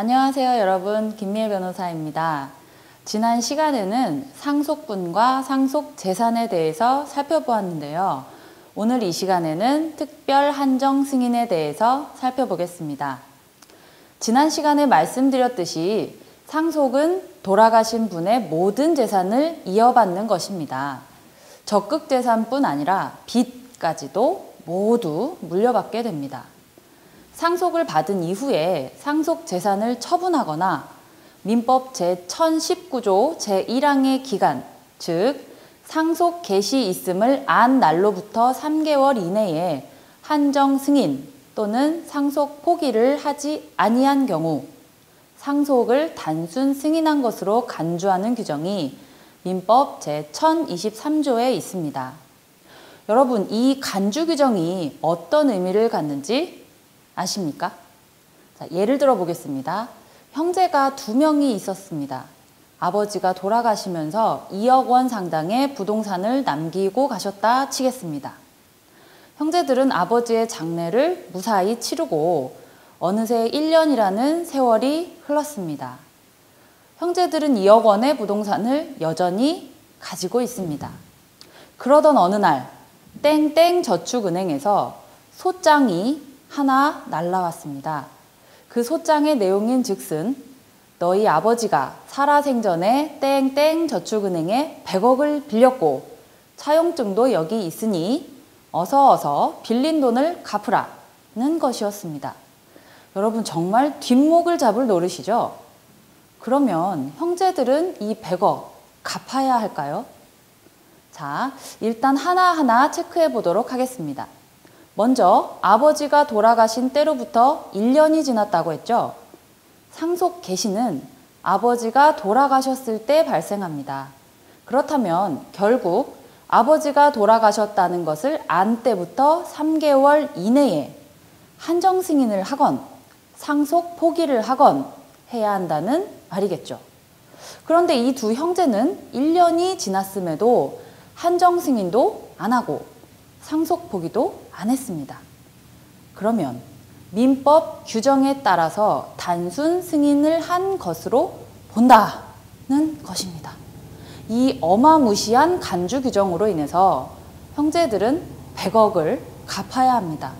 안녕하세요 여러분, 김미애 변호사입니다. 지난 시간에는 상속분과 상속재산에 대해서 살펴보았는데요. 오늘 이 시간에는 특별 한정 승인에 대해서 살펴보겠습니다. 지난 시간에 말씀드렸듯이 상속은 돌아가신 분의 모든 재산을 이어받는 것입니다. 적극재산뿐 아니라 빚까지도 모두 물려받게 됩니다. 상속을 받은 이후에 상속재산을 처분하거나 민법 제1019조 제1항의 기간, 즉 상속 개시 있음을 안 날로부터 3개월 이내에 한정 승인 또는 상속 포기를 하지 아니한 경우 상속을 단순 승인한 것으로 간주하는 규정이 민법 제1023조에 있습니다. 여러분, 이 간주 규정이 어떤 의미를 갖는지 아십니까? 자, 예를 들어 보겠습니다. 형제가 2명이 있었습니다. 아버지가 돌아가시면서 2억 원 상당의 부동산을 남기고 가셨다 치겠습니다. 형제들은 아버지의 장례를 무사히 치르고 어느새 1년이라는 세월이 흘렀습니다. 형제들은 2억 원의 부동산을 여전히 가지고 있습니다. 그러던 어느 날 땡땡 저축은행에서 소장이 하나 날라왔습니다. 그 소장의 내용인 즉슨 너희 아버지가 살아생전에 땡땡 저축은행에 100억을 빌렸고 차용증도 여기 있으니 어서 빌린 돈을 갚으라는 것이었습니다. 여러분, 정말 뒷목을 잡을 노릇이죠? 그러면 형제들은 이 100억 갚아야 할까요? 자, 일단 하나하나 체크해 보도록 하겠습니다. 먼저 아버지가 돌아가신 때로부터 1년이 지났다고 했죠. 상속 개시는 아버지가 돌아가셨을 때 발생합니다. 그렇다면 결국 아버지가 돌아가셨다는 것을 안 때부터 3개월 이내에 한정 승인을 하건 상속 포기를 하건 해야 한다는 말이겠죠. 그런데 이 두 형제는 1년이 지났음에도 한정 승인도 안 하고 상속 포기도 안 했습니다. 그러면 민법 규정에 따라서 단순 승인을 한 것으로 본다는 것입니다. 이 어마무시한 간주 규정으로 인해서 형제들은 100억을 갚아야 합니다.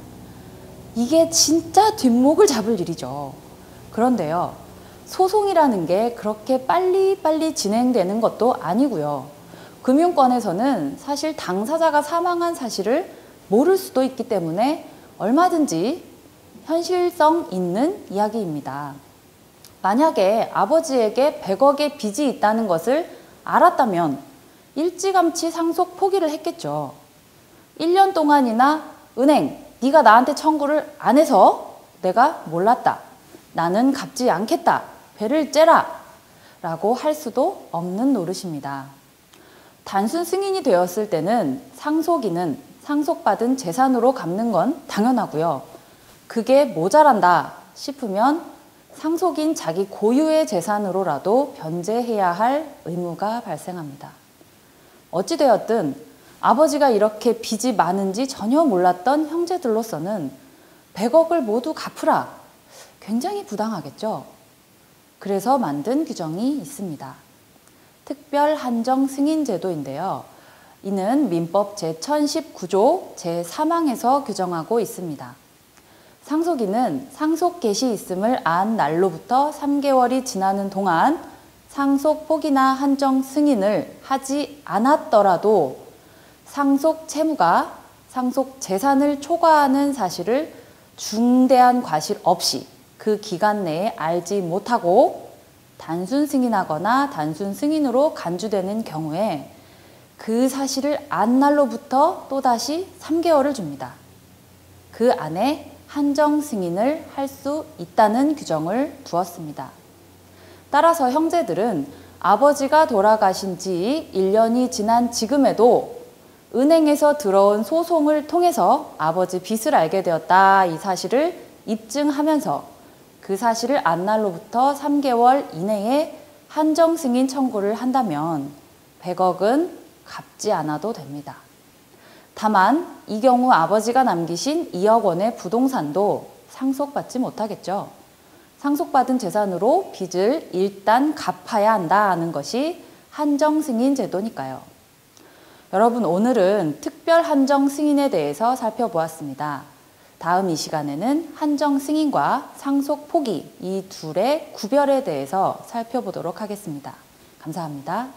이게 진짜 뒷목을 잡을 일이죠. 그런데요, 소송이라는 게 그렇게 빨리 진행되는 것도 아니고요. 금융권에서는 사실 당사자가 사망한 사실을 모를 수도 있기 때문에 얼마든지 현실성 있는 이야기입니다. 만약에 아버지에게 100억의 빚이 있다는 것을 알았다면 일찌감치 상속 포기를 했겠죠. 1년 동안이나 은행, 네가 나한테 청구를 안 해서 내가 몰랐다. 나는 갚지 않겠다. 배를 째라. 라고 할 수도 없는 노릇입니다. 단순 승인이 되었을 때는 상속인은 상속받은 재산으로 갚는 건 당연하고요. 그게 모자란다 싶으면 상속인 자기 고유의 재산으로라도 변제해야 할 의무가 발생합니다. 어찌되었든 아버지가 이렇게 빚이 많은지 전혀 몰랐던 형제들로서는 100억을 모두 갚으라. 굉장히 부당하겠죠? 그래서 만든 규정이 있습니다. 특별 한정 승인 제도인데요. 이는 민법 제1019조 제3항에서 규정하고 있습니다. 상속인은 상속 개시 있음을 안 날로부터 3개월이 지나는 동안 상속 포기나 한정 승인을 하지 않았더라도 상속 채무가 상속 재산을 초과하는 사실을 중대한 과실 없이 그 기간 내에 알지 못하고 단순 승인하거나 단순 승인으로 간주되는 경우에 그 사실을 안 날로부터 또다시 3개월을 줍니다. 그 안에 한정 승인을 할 수 있다는 규정을 두었습니다. 따라서 형제들은 아버지가 돌아가신 지 1년이 지난 지금에도 은행에서 들어온 소송을 통해서 아버지 빚을 알게 되었다 이 사실을 입증하면서 그 사실을 안 날로부터 3개월 이내에 한정 승인 청구를 한다면 100억은 갚지 않아도 됩니다. 다만 이 경우 아버지가 남기신 2억 원의 부동산도 상속받지 못하겠죠. 상속받은 재산으로 빚을 일단 갚아야 한다는 것이 한정승인 제도니까요. 여러분, 오늘은 특별 한정승인에 대해서 살펴보았습니다. 다음 이 시간에는 한정승인과 상속포기 이 둘의 구별에 대해서 살펴보도록 하겠습니다. 감사합니다.